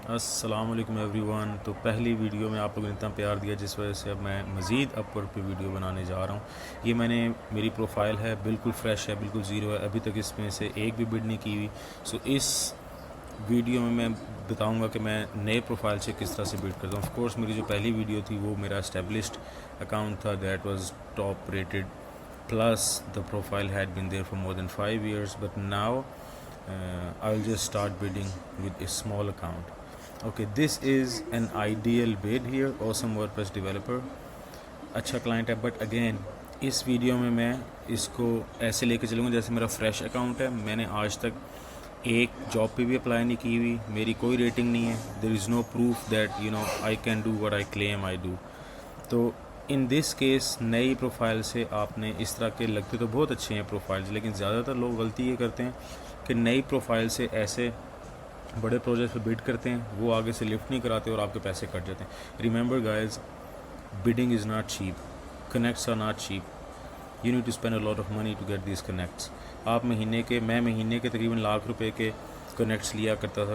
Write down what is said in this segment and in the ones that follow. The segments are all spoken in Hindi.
अस्सलाम वालेकुम एवरीवन। तो पहली वीडियो में आप लोगों ने इतना प्यार दिया जिस वजह से अब मैं मज़ीद अपवर्क पे वीडियो बनाने जा रहा हूँ। ये मेरी प्रोफाइल है, बिल्कुल फ्रेश है, बिल्कुल ज़ीरो है, अभी तक इसमें से एक भी बिड नहीं की हुई। सो इस वीडियो में मैं बताऊंगा कि मैं नए प्रोफाइल से किस तरह से बिल्ड करता हूँ। ऑफ कोर्स मेरी जो पहली वीडियो थी वो मेरा एस्टेब्लिश्ड अकाउंट था, that was top rated, plus the profile had been there for more than 5 years, but now I will just start bidding with a small account. Okay, this is an ideal bid here, awesome WordPress developer, अच्छा क्लाइंट है। बट अगेन इस वीडियो में मैं इसको ऐसे लेके चलूँगा जैसे मेरा फ्रेश अकाउंट है। मैंने आज तक एक जॉब पे भी अप्लाई नहीं की हुई, मेरी कोई रेटिंग नहीं है, there is no proof that I can do what I claim I do. तो इन दिस केस नई प्रोफाइल से आपने इस तरह के, लगते तो बहुत अच्छे हैं प्रोफाइल्स, लेकिन ज़्यादातर लोग गलती ये करते हैं कि नई प्रोफाइल से ऐसे बड़े प्रोजेक्ट पे बिड करते हैं, वो आगे से लिफ्ट नहीं कराते और आपके पैसे कट जाते हैं। Remember guys, bidding is not cheap, connects are not cheap, you need to spend a lot of money to get this connects. मैं महीने के तकरीबन लाख रुपए के कनेक्ट्स लिया करता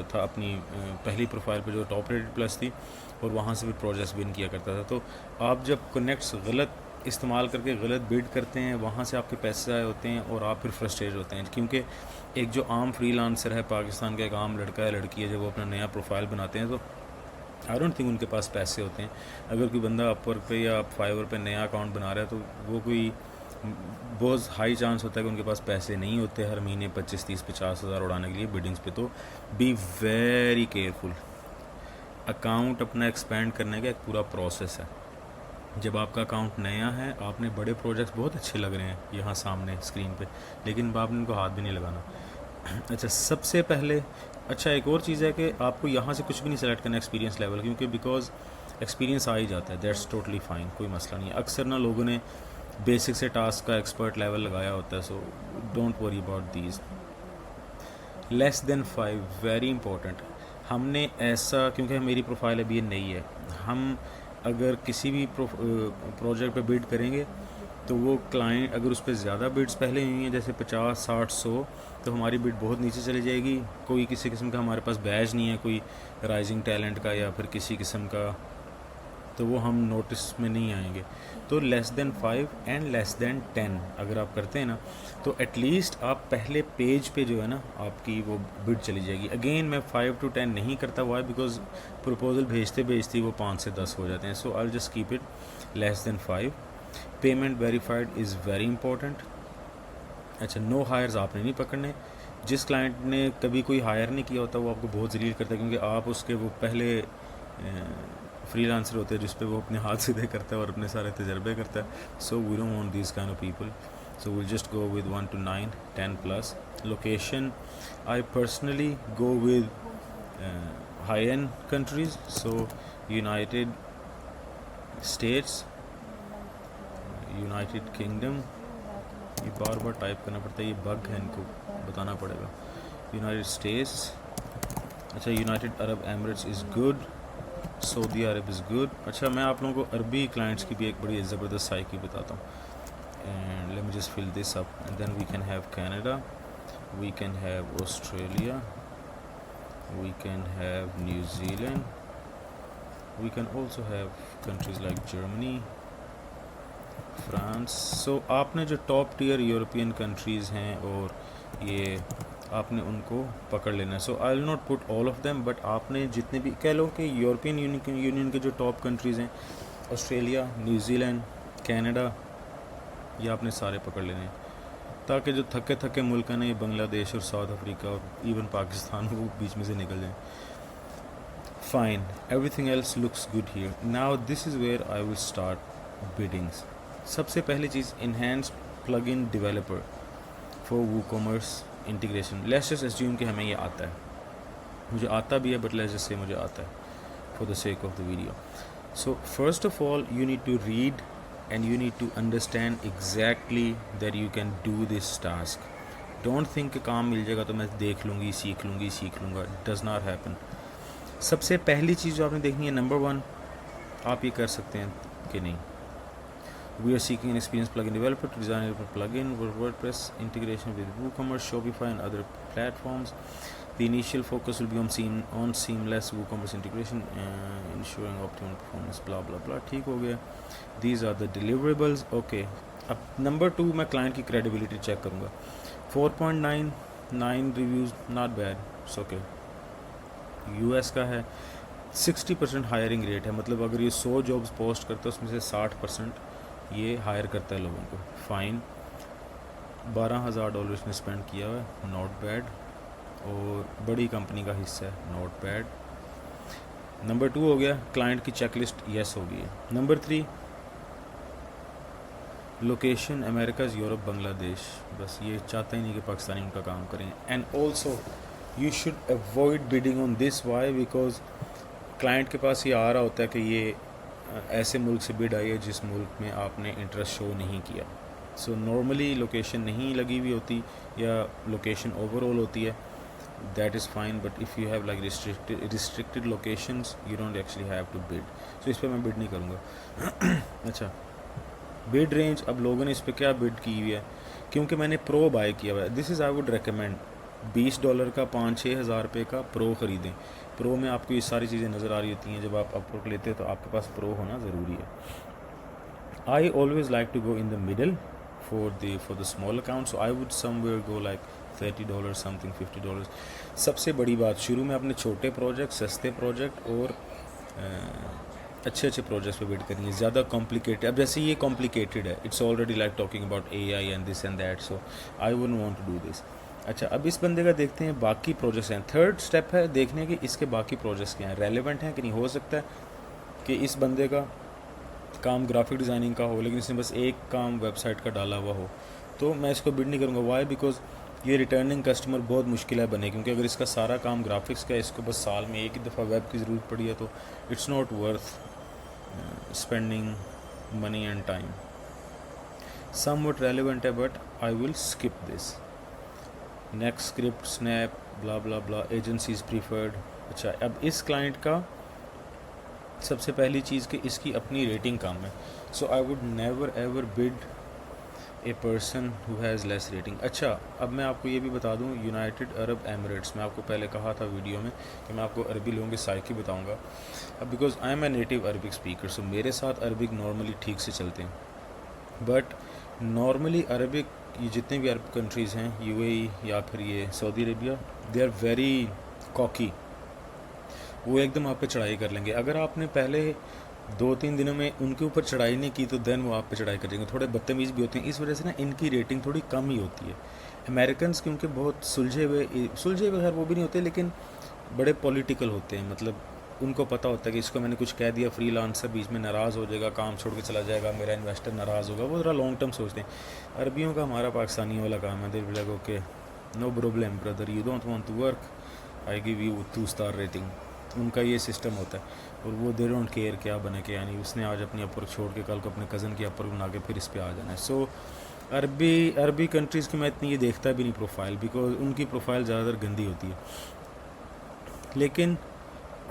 था अपनी पहली प्रोफाइल पे जो टॉप रेटेड प्लस थी, और वहाँ से भी प्रोजेक्ट्स विन किया करता था। तो आप जब कनेक्ट्स गलत इस्तेमाल करके गलत बिड करते हैं, वहाँ से आपके पैसे आए होते हैं और आप फिर फ्रस्ट्रेट होते हैं, क्योंकि एक जो आम फ्रीलांसर है पाकिस्तान का, एक आम लड़का है लड़की है, जब वो अपना नया प्रोफाइल बनाते हैं तो आई डोंट थिंक उनके पास पैसे होते हैं। अगर कोई बंदा अपवर्क पे या फाइवर पे नया अकाउंट बना रहा है तो वो कोई बहुत हाई चांस होता है कि उनके पास पैसे नहीं होते हर महीने 25, 30, 50 हज़ार उड़ाने के लिए बिडिंग्स पे। तो बी वेरी केयरफुल। अकाउंट अपना एक्सपेंड करने का एक पूरा प्रोसेस है। जब आपका अकाउंट नया है, आपने बड़े प्रोजेक्ट्स बहुत अच्छे लग रहे हैं यहाँ सामने स्क्रीन पे, लेकिन आपने उनको हाथ भी नहीं लगाना। अच्छा, सबसे पहले एक और चीज़ है कि आपको यहाँ से कुछ भी नहीं सेलेक्ट करना एक्सपीरियंस लेवल, क्योंकि बिकॉज एक्सपीरियंस आ ही जाता है, दैट्स टोटली फाइन, कोई मसला नहीं है। अक्सर ना लोगों ने बेसिक से टास्क का एक्सपर्ट लेवल लगाया होता है, so don't worry about these. Less than 5 very important. हमने ऐसा, क्योंकि मेरी प्रोफाइल अभी ये नई है, हम अगर किसी भी प्रोजेक्ट पे बिड करेंगे तो वो क्लाइंट अगर उस पर ज़्यादा बिड्स पहले हुई हैं, जैसे 50, 60, 100, तो हमारी बिड बहुत नीचे चली जाएगी। कोई किसी किस्म का हमारे पास बैज नहीं है, कोई राइजिंग टैलेंट का या फिर किसी किस्म का, तो वो हम नोटिस में नहीं आएंगे। तो less than 5 and less than 10 अगर आप करते हैं ना, तो एटलीस्ट आप पहले पेज पे जो है ना आपकी वो बिड चली जाएगी। अगेन मैं 5 to 10 नहीं करता, वाई, बिकॉज प्रपोजल भेजते भेजते वो 5 से 10 हो जाते हैं। So I just keep it less than 5। Payment verified is very important. अच्छा, नो हायर्स आपने नहीं पकड़ने। जिस क्लाइंट ने कभी कोई हायर नहीं किया होता वो आपको बहुत जलील करता है, क्योंकि आप उसके वो पहले फ्रीलांसर होते हैं जिस पे वो अपने हाथ सीधे करता है और अपने सारे तजर्बे करता है। So we don't want this kind of people, so will just go with 1 to 9, 10 plus. Location, I personally go with high end countries, so United States, United Kingdom, ये बार बार टाइप करना पड़ता है, ये बग है, इनको बताना पड़ेगा। यूनाइटेड स्टेट्स, अच्छा, United Arab Emirates is good, Saudi Arab is good. अच्छा, मैं आप लोगों को अरबी क्लाइंट्स की भी एक बड़ी ज़बरदस्त साइकी बताता हूँ, and let me just fill this up and then we can have Canada, we can have Australia, we can have New Zealand, we can also have countries like Germany, France. So आपने जो टॉप टियर यूरोपियन कंट्रीज़ हैं और ये आपने उनको पकड़ लेना है। So I will not put all of them, but आपने जितने भी कह लो कि यूरोपियन यूनियन के जो टॉप कंट्रीज़ हैं, ऑस्ट्रेलिया, न्यूजीलैंड, कनाडा, ये आपने सारे पकड़ लेने हैं, ताकि जो थके थके मुल्क हैं ना, ये बांग्लादेश और साउथ अफ्रीका और इवन पाकिस्तान, वो बीच में से निकल जाएँ। Fine, everything else looks good here. Now this is where I will start biddings. सबसे पहली चीज़, enhance plug in developer for WooCommerce integration. Let's just assume कि हमें ये आता है, मुझे आता भी है, बट लेट्स जस्ट से मुझे आता है for the sake of the video. So first of all you need to read and you need to understand exactly that you can do this task. Don't think कि काम मिल जाएगा तो मैं देख लूँगी, सीख लूँगा, इट डज़ नॉट हैपन। सबसे पहली चीज़ जो आपने देखनी है, नंबर 1, आप ये कर सकते हैं कि नहीं। We are seeking an experienced plugin developer to design a plugin for WordPress integration with WooCommerce, Shopify and other platforms. The initial focus will be on seamless WooCommerce integration, ensuring optimum performance, blah blah blah. ठीक हो गया. These are the deliverables. Okay. अब नंबर 2 मैं क्लाइंट की क्रेडिबिलिटी चेक करूँगा. 4.99 reviews, not bad, it's okay. US का है. 60% हायरिंग रेट है, मतलब अगर ये 100 जॉब्स पोस्ट करता है उसमें से 60% ये हायर करता है लोगों को. फ़ाइन. $12,000 इसने स्पेंड किया हुआ है, नॉट बैड. और बड़ी कंपनी का हिस्सा है, नॉट बैड. नंबर 2 हो गया. क्लाइंट की चेकलिस्ट यस हो गई है. Number 3, location America's, Europe, Bangladesh. बस ये चाहता ही नहीं कि पाकिस्तानी उनका काम करें. And also you should avoid bidding on this. Why? Because client के पास ये आ रहा होता है कि ये ऐसे मुल्क से बिड आई है जिस मुल्क में आपने इंटरेस्ट शो नहीं किया. सो नॉर्मली लोकेशन नहीं लगी हुई होती या लोकेशन ओवरऑल होती है, that is fine. But if you have like restricted locations you don't actually have to bid. So इस पर मैं बिड नहीं करूँगा. अच्छा, बिड रेंज. अब लोगों ने इस पर क्या बिड की हुई है, क्योंकि मैंने प्रो बाय किया हुआ है. This is I would recommend. $20 का 5-6 हज़ार रुपये का प्रो ख़रीदें. प्रो में आपको ये सारी चीज़ें नज़र आ रही होती हैं. जब आप अपवर्क लेते हो तो आपके पास प्रो होना ज़रूरी है. I always like to go in the middle for the small account, so I would somewhere go like $30 something, $50. सबसे बड़ी बात, शुरू में अपने छोटे प्रोजेक्ट, सस्ते प्रोजेक्ट और अच्छे अच्छे प्रोजेक्ट्स पे बिड करनी है. ज़्यादा कॉम्प्लिकेटेड, अब जैसे ये कॉम्प्लिकेटेड है, it's already like talking about AI and this and that, so I wouldn't want to do this. अच्छा, अब इस बंदे का देखते हैं बाकी प्रोजेक्ट्स हैं. थर्ड स्टेप है देखने कि इसके बाकी प्रोजेक्ट्स क्या हैं, रेलेवेंट हैं कि नहीं. हो सकता है कि इस बंदे का काम ग्राफिक डिज़ाइनिंग का हो लेकिन इसने बस एक काम वेबसाइट का डाला हुआ हो, तो मैं इसको बिड नहीं करूँगा. वाई? बिकॉज ये रिटर्निंग कस्टमर बहुत मुश्किल है बने, क्योंकि अगर इसका सारा काम ग्राफिक्स का है, इसको बस साल में एक ही दफ़ा वेब की ज़रूरत पड़ी है, तो it's not worth spending money and time. Something relevant है but I will skip this. Next script, snap, blah blah blah, agencies preferred. अच्छा, अब इस क्लाइंट का सबसे पहली चीज़ कि इसकी अपनी रेटिंग कम है. So I would never ever bid a person who has less rating. अच्छा, अब मैं आपको ये भी बता दूं, यूनाइटेड अरब एमिरेट्स, मैं आपको पहले कहा था वीडियो में कि मैं आपको अरबी लोगों के साइकी बताऊंगा. अब because I am a native Arabic speaker, so मेरे साथ अरबिक नॉर्मली ठीक से चलते हैं. बट नॉर्मली अरबिक, ये जितने भी अरब कंट्रीज़ हैं, UAE या फिर ये Saudi Arabia, they are very cocky. वो एकदम आप पे चढ़ाई कर लेंगे. अगर आपने पहले 2-3 दिनों में उनके ऊपर चढ़ाई नहीं की तो देन वो आप पे चढ़ाई करेंगे. थोड़े बदतमीज़ भी होते हैं, इस वजह से ना इनकी रेटिंग थोड़ी कम ही होती है. अमेरिकन्स क्योंकि बहुत सुलझे हुए खैर वो भी नहीं होते, लेकिन बड़े पॉलिटिकल होते हैं. मतलब उनको पता होता है कि इसको मैंने कुछ कह दिया, फ्रीलांसर बीच में नाराज़ हो जाएगा, काम छोड़ के चला जाएगा, मेरा इन्वेस्टर नाराज़ होगा. वो ज़रा लॉन्ग टर्म सोचते हैं. अरबियों का हमारा पाकिस्तानी वाला काम है, they will like okay, no problem brother, you don't want to work, I give you 2 star rating. उनका ये सिस्टम होता है. और वो दे डोंट केयर क्या बने के, यानी उसने आज अपनी अपवर्क छोड़ के कल को अपने कज़न की अपवर्क बना के फिर इस पे आ जाना है. सो अरबी कंट्रीज़ की मैं इतनी ये देखता भी नहीं प्रोफाइल, बिकॉज उनकी प्रोफाइल ज़्यादातर गंदी होती है. लेकिन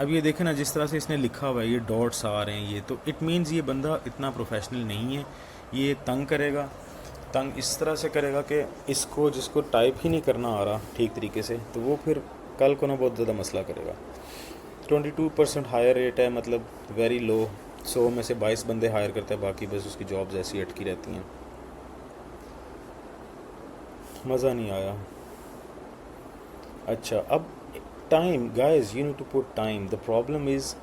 अब ये देखें ना, जिस तरह से इसने लिखा हुआ है, ये डॉट्स आ रहे हैं, ये तो इट मीन्स ये बंदा इतना प्रोफेशनल नहीं है. ये तंग करेगा, तंग इस तरह से करेगा कि इसको जिसको टाइप ही नहीं करना आ रहा ठीक तरीके से, तो वो फिर कल को ना बहुत ज़्यादा मसला करेगा. 22% हायर रेट है, मतलब वेरी लो. 100 में से 22 बंदे हायर करते हैं, बाकी बस उसकी जॉब्स ऐसी अटकी रहती हैं. मज़ा नहीं आया. अच्छा, अब time guys, you need to put time. The problem is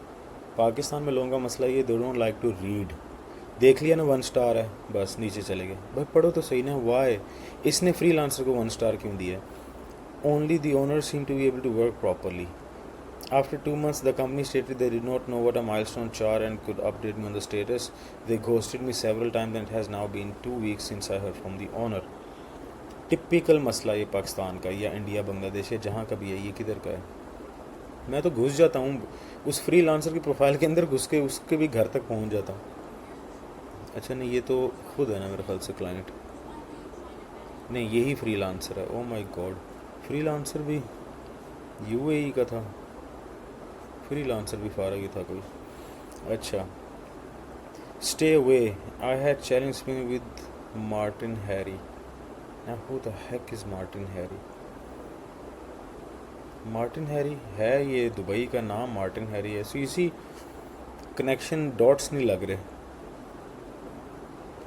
Pakistan में लोगों का मसला ये, दे डोंट लाइक टू रीड. देख लिया ना 1 स्टार है, बस नीचे चले गए. भाई पढ़ो तो सही ना. वाई? इसने फ्रीलांसर को 1 स्टार क्यों दिया है? Only the owner seem to be able to work properly. After 2 months, the company stated they did not know what a milestone char and could update me on the status. They ghosted me several times and it has now been 2 weeks since I heard from the owner. Typical मसला ये पाकिस्तान का या इंडिया बांग्लादेश या जहाँ का भी है, ये किधर का है. मैं तो घुस जाता हूँ उस फ्रीलांसर की प्रोफाइल के अंदर, घुस के उसके भी घर तक पहुँच जाता हूँ. अच्छा नहीं, ये तो खुद है ना मेरे ख्याल से क्लाइंट. नहीं, यही फ्रीलांसर है. ओह माय गॉड, फ्रीलांसर भी UAE का था, फ्रीलांसर भी फारग ही था कोई. अच्छा, stay away, I had challenge me with Martin Harry. Now who the heck is Martin Harry? Martin Harry है, ये दुबई का नाम मार्टिन हैरी है। सो इसी कनेक्शन डॉट्स नहीं लग रहे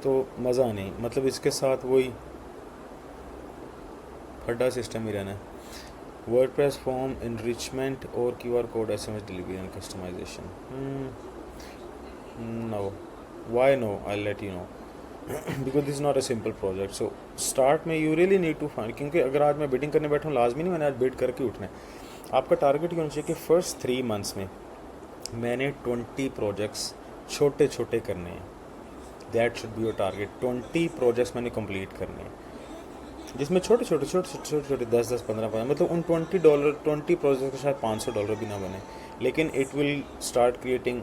तो मज़ा नहीं, मतलब इसके साथ वही फड्डा सिस्टम ही रहना है। वर्डप्रेस फॉर्म इनरिचमेंट और QR code SMS delivery and customization. No, why no, I let you know because this not a simple project. So start में you really need to find, क्योंकि अगर आज मैं बिडिंग करने बैठा हूँ लाजमी नहीं मैंने आज बिड करके उठना है। आपका टारगेट ये होना चाहिए कि फर्स्ट 3 मंथ्स में मैंने 20 प्रोजेक्ट्स छोटे छोटे करने हैं। That should be your target. 20 projects मैंने कंप्लीट करने हैं जिसमें छोटे छोटे 10-10, 15-15, मतलब उन $20 प्रोजेक्ट के शायद $500 भी ना बने, लेकिन it will start creating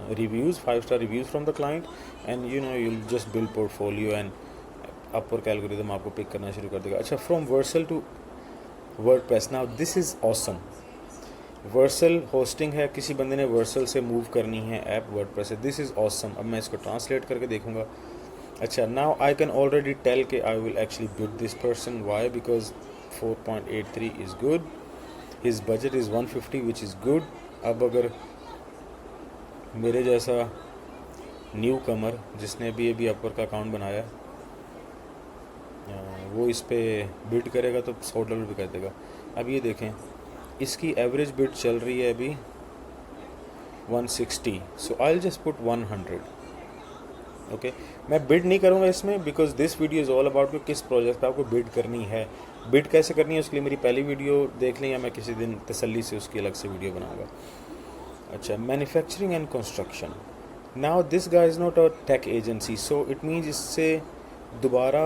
reviews, 5-star reviews from the client, and you'll just build portfolio and upwork algorithm आपको पिक करना शुरू कर देगा। अच्छा, from Vercel to WordPress, now this is awesome। Vercel hosting है, किसी बंदे ने Vercel से मूव करनी है ऐप WordPress से, this is awesome। अब मैं इसको ट्रांसलेट करके देखूंगा। अच्छा, now I can already tell कि I will actually bid this person, why? Because 4.83 is good, his budget is 150 which is good। अब अगर मेरे जैसा न्यू कमर जिसने अभी अपवर्क का अकाउंट बनाया वो इस पे बिड करेगा तो $100 भी कर देगा। अब ये देखें, इसकी एवरेज बिड चल रही है अभी 160, so I will just put 100। Okay, मैं बिड नहीं करूँगा इसमें because this video is all about कि किस प्रोजेक्ट पे आपको बिड करनी है। बिड कैसे करनी है उसके लिए मेरी पहली वीडियो देख लें, या मैं किसी दिन तसल्ली से उसकी अलग से वीडियो बनाऊँगा। अच्छा, manufacturing and construction. Now this guy is not a tech agency, so it means इससे दोबारा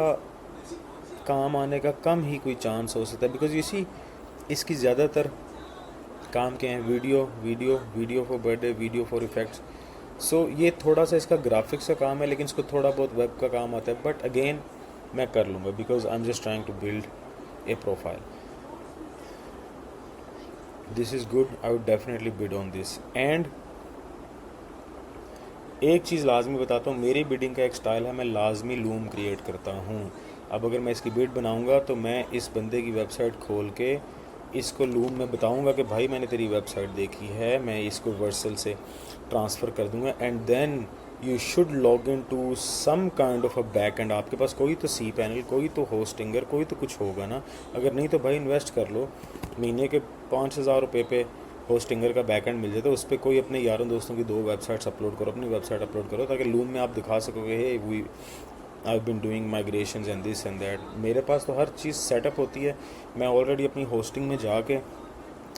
काम आने का कम ही कोई चांस हो सकता है, बिकॉज इसी इसकी ज़्यादातर काम क्या है, video for birthday, video for effects. So ये थोड़ा सा इसका ग्राफिक्स का काम है, लेकिन इसको थोड़ा बहुत वेब का काम आता है, बट अगेन मैं कर लूँगा because I am just trying to build a profile. This is good, I would definitely bid on this. And एक चीज़ लाजमी बताता हूँ, मेरी बिडिंग का एक स्टाइल है, मैं लाजमी लूम क्रिएट करता हूँ। अब अगर मैं इसकी बिड बनाऊँगा तो मैं इस बंदे की वेबसाइट खोल के इसको लूम में बताऊँगा कि भाई मैंने तेरी वेबसाइट देखी है, मैं इसको वर्सल से ट्रांसफ़र कर दूँगा। And then you should log in to some kind of a back end. आपके पास कोई तो सी पैनल, कोई तो होस्टिंगर, कोई तो कुछ होगा ना। अगर नहीं तो भाई इन्वेस्ट कर लो, महीने के 5,000 रुपये पे होस्टिंगर का बैकएंड मिल जाए तो उस पर कोई अपने यारों दोस्तों की 2 वेबसाइट्स अपलोड करो, अपनी वेबसाइट अपलोड करो, ताकि लूम में आप दिखा सकोगे hey we I been doing migrations and this and that. मेरे पास तो हर चीज़ सेटअप होती है, मैं ऑलरेडी अपनी होस्टिंग में जाके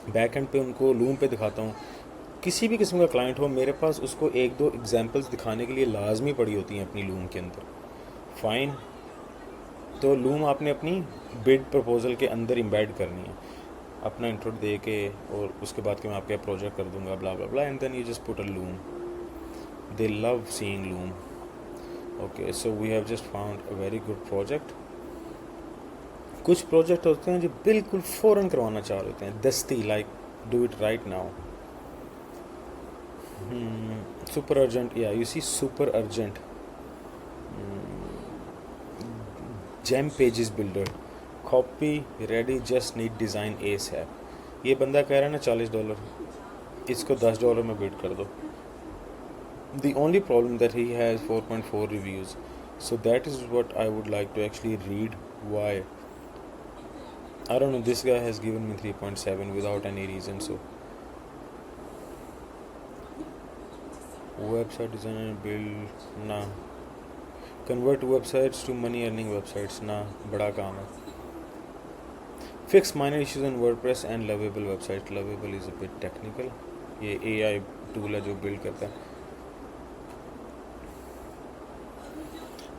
बैकएंड पे उनको लूम पे दिखाता हूँ। किसी भी किस्म का क्लाइंट हो, मेरे पास उसको 1-2 एग्जांपल्स दिखाने के लिए लाजमी पड़ी होती हैं अपनी लूम के अंदर। फाइन, तो लूम आपने अपनी बिड प्रपोजल के अंदर एम्बेड करनी है, अपना इंट्रो दे के, और उसके बाद कि मैं आपका प्रोजेक्ट कर दूंगा blah blah blah, and then you just put a loom. They love seeing loom. Okay, so we have just found a very good project. कुछ प्रोजेक्ट होते हैं जो बिल्कुल फ़ौरन करवाना चाह रहे होते हैं, दस्ती, like do it right now. Super urgent, या you see super urgent gem pages builder, copy ready, just need design S है। ये बंदा कह रहा है ना $40, इसको $10 में बिड कर दो। The only problem that he has 4.4 reviews, so that is what I would like to actually read why. I don't know, this guy has given me 3.7 without any reason. So website design and build, nah. Convert websites to money earning websites, nah, बड़ा काम है। Fix minor issues in WordPress and Lovable website. Lovable is a bit technical, ये AI tool है जो build करता है।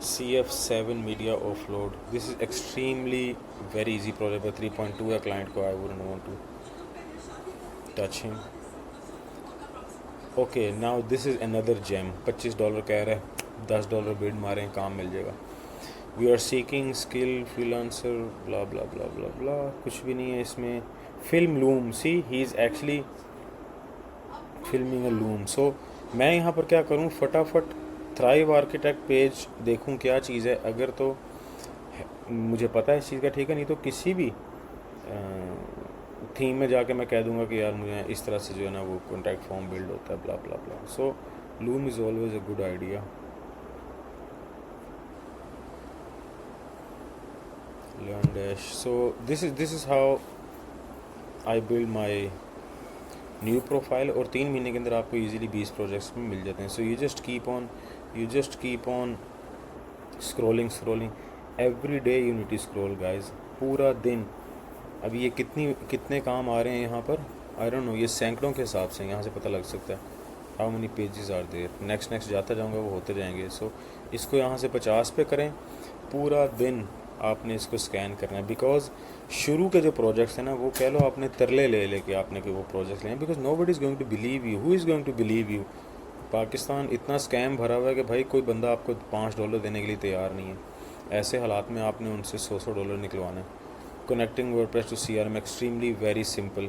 CF7 media offload, this is extremely very easy project, but 3.2 है client को, I wouldn't want to touch him. Okay, now this is another gem, $25 कह रहा है, $10 बिड मारें, काम मिल जाएगा। We are seeking skill freelancer, blah blah blah blah blah, कुछ भी नहीं है इसमें। Film loom, see he is actually filming a loom। So मैं यहाँ पर क्या करूँ, फटाफट थ्राइव आर्किटेक्ट पेज देखूं क्या चीज़ है। अगर तो मुझे पता है इस चीज़ का, ठीक है, नहीं तो किसी भी थीम में जाके मैं कह दूंगा कि यार मुझे इस तरह से जो है ना वो कॉन्टैक्ट फॉर्म बिल्ड होता है, blah blah blah. So loom is always a good idea. Learn dash. So this is how I build my new profile. और 3 महीने के अंदर आपको इजीली 20 प्रोजेक्ट्स में मिल जाते हैं। So you just keep on scrolling every day. You need to scroll guys, पूरा दिन। अभी ये कितने काम आ रहे हैं यहाँ पर, आई डोंट नो, ये सैकड़ों के हिसाब से यहाँ से पता लग सकता है how many pages are there. Next जाता जाऊँगा, वो होते जाएंगे। सो इसको यहाँ से 50 पे करें, पूरा दिन आपने इसको स्कैन करना है। बिकॉज शुरू के जो प्रोजेक्ट्स हैं ना, वो कह लो आपने तरले ले लेके आपने कि वो प्रोजेक्ट्स लें, because nobody is going to believe you. Who is going to believe you? Pakistan इतना स्कैम भरा हुआ है कि भाई कोई बंदा आपको $5 देने के लिए तैयार नहीं है। ऐसे हालात में आपने उनसे $100 निकलवाना है। Connecting WordPress to CRM extremely very simple.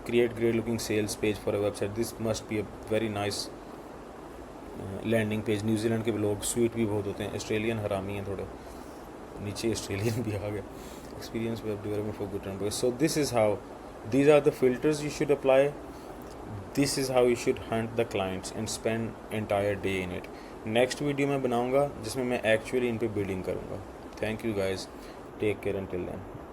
Create great looking sales page for a website. This must be a very nice landing page. New Zealand के लोग स्वीट भी बहुत होते हैं, ऑस्ट्रेलियन हरामी हैं थोड़े, नीचे ऑस्ट्रेलियन भी आ गए। Experience web development for good and. So this is how, these are the filters you should apply. This is how you should hunt the clients and spend entire day in it. Next video मैं बनाऊंगा जिसमें मैं एक्चुअली इन पे बिल्डिंग करूंगा। Thank you guys, take care until then.